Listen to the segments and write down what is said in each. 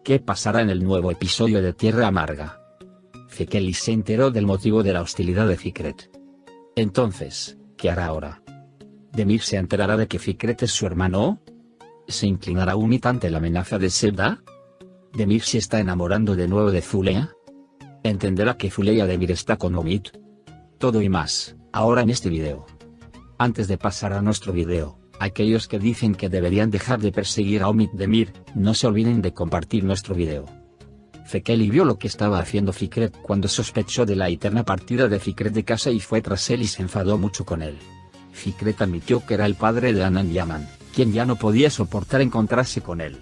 ¿Qué pasará en el nuevo episodio de Tierra Amarga? Fekeli se enteró del motivo de la hostilidad de Fikret. Entonces, ¿qué hará ahora? ¿Demir se enterará de que Fikret es su hermano? ¿Se inclinará Umit ante la amenaza de Sebda? ¿Demir se está enamorando de nuevo de Zulea? ¿Entenderá que Zulea Demir está con Umit? Todo y más, ahora en este video. Antes de pasar a nuestro video, aquellos que dicen que deberían dejar de perseguir a Umit Demir, no se olviden de compartir nuestro video. Fekeli vio lo que estaba haciendo Fikret cuando sospechó de la eterna partida de Fikret de casa y fue tras él y se enfadó mucho con él. Fikret admitió que era el padre de Anan Yaman, quien ya no podía soportar encontrarse con él.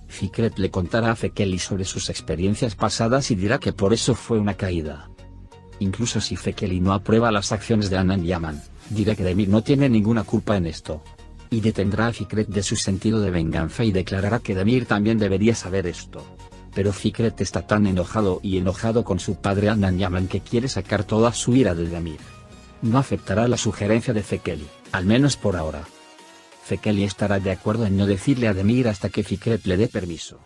Fikret le contará a Fekeli sobre sus experiencias pasadas y dirá que por eso fue una caída. Incluso si Fekeli no aprueba las acciones de Anan Yaman, dirá que Demir no tiene ninguna culpa en esto. Y detendrá a Fikret de su sentido de venganza y declarará que Demir también debería saber esto. Pero Fikret está tan enojado con su padre Anan Yaman que quiere sacar toda su ira de Demir. No aceptará la sugerencia de Fekeli, al menos por ahora. Fekeli estará de acuerdo en no decirle a Demir hasta que Fikret le dé permiso.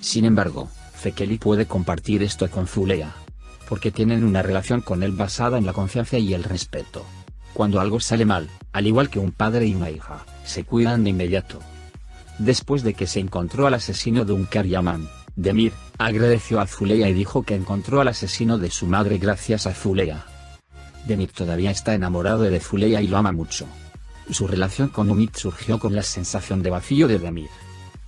Sin embargo, Fekeli puede compartir esto con Zulea, porque tienen una relación con él basada en la confianza y el respeto. Cuando algo sale mal, al igual que un padre y una hija, se cuidan de inmediato. Después de que se encontró al asesino de Unkar Yaman, Demir agradeció a Zulea y dijo que encontró al asesino de su madre gracias a Zulea. Demir todavía está enamorado de Zulea y lo ama mucho. Su relación con Umit surgió con la sensación de vacío de Demir.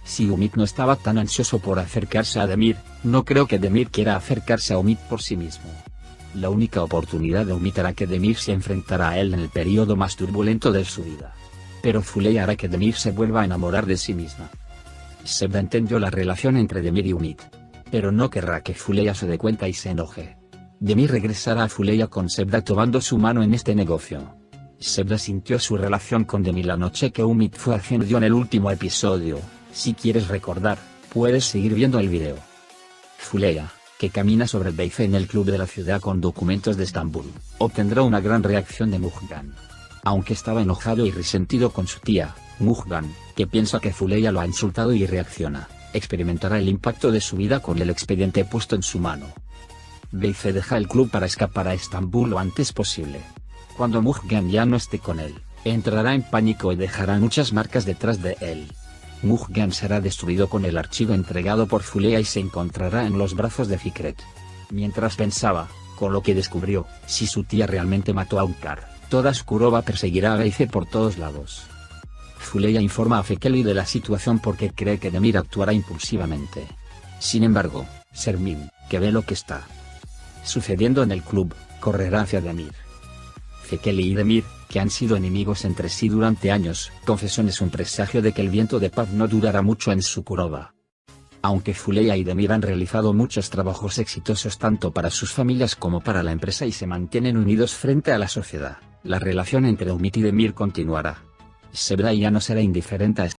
Si Umit no estaba tan ansioso por acercarse a Demir, no creo que Demir quiera acercarse a Umit por sí mismo. La única oportunidad de Umit hará que Demir se enfrentara a él en el periodo más turbulento de su vida. Pero Zulea hará que Demir se vuelva a enamorar de sí misma. Sebda entendió la relación entre Demir y Umit, pero no querrá que Zulea se dé cuenta y se enoje. Demir regresará a Zulea con Sebda tomando su mano en este negocio. Sebda sintió su relación con Demir la noche que Umit fue ascendido en el último episodio. Si quieres recordar, puedes seguir viendo el video. Zulea, que camina sobre el Beife en el club de la ciudad con documentos de Estambul, obtendrá una gran reacción de Mujgan. Aunque estaba enojado y resentido con su tía, Mujgan, que piensa que Zulea lo ha insultado y reacciona, experimentará el impacto de su vida con el expediente puesto en su mano. Beife deja el club para escapar a Estambul lo antes posible. Cuando Mujgan ya no esté con él, entrará en pánico y dejará muchas marcas detrás de él. Mujgan será destruido con el archivo entregado por Zulea y se encontrará en los brazos de Fikret. Mientras pensaba, con lo que descubrió, si su tía realmente mató a Unkar, toda Skurova perseguirá a Beife por todos lados. Zulea informa a Fekeli de la situación porque cree que Demir actuará impulsivamente. Sin embargo, Sermin, que ve lo que está sucediendo en el club, correrá hacia Demir. Fekeli y Demir, que han sido enemigos entre sí durante años, confesó en un presagio de que el viento de paz no durará mucho en Skurova. Aunque Zulea y Demir han realizado muchos trabajos exitosos tanto para sus familias como para la empresa y se mantienen unidos frente a la sociedad, la relación entre Umit y Demir continuará. Sebda ya no será indiferente a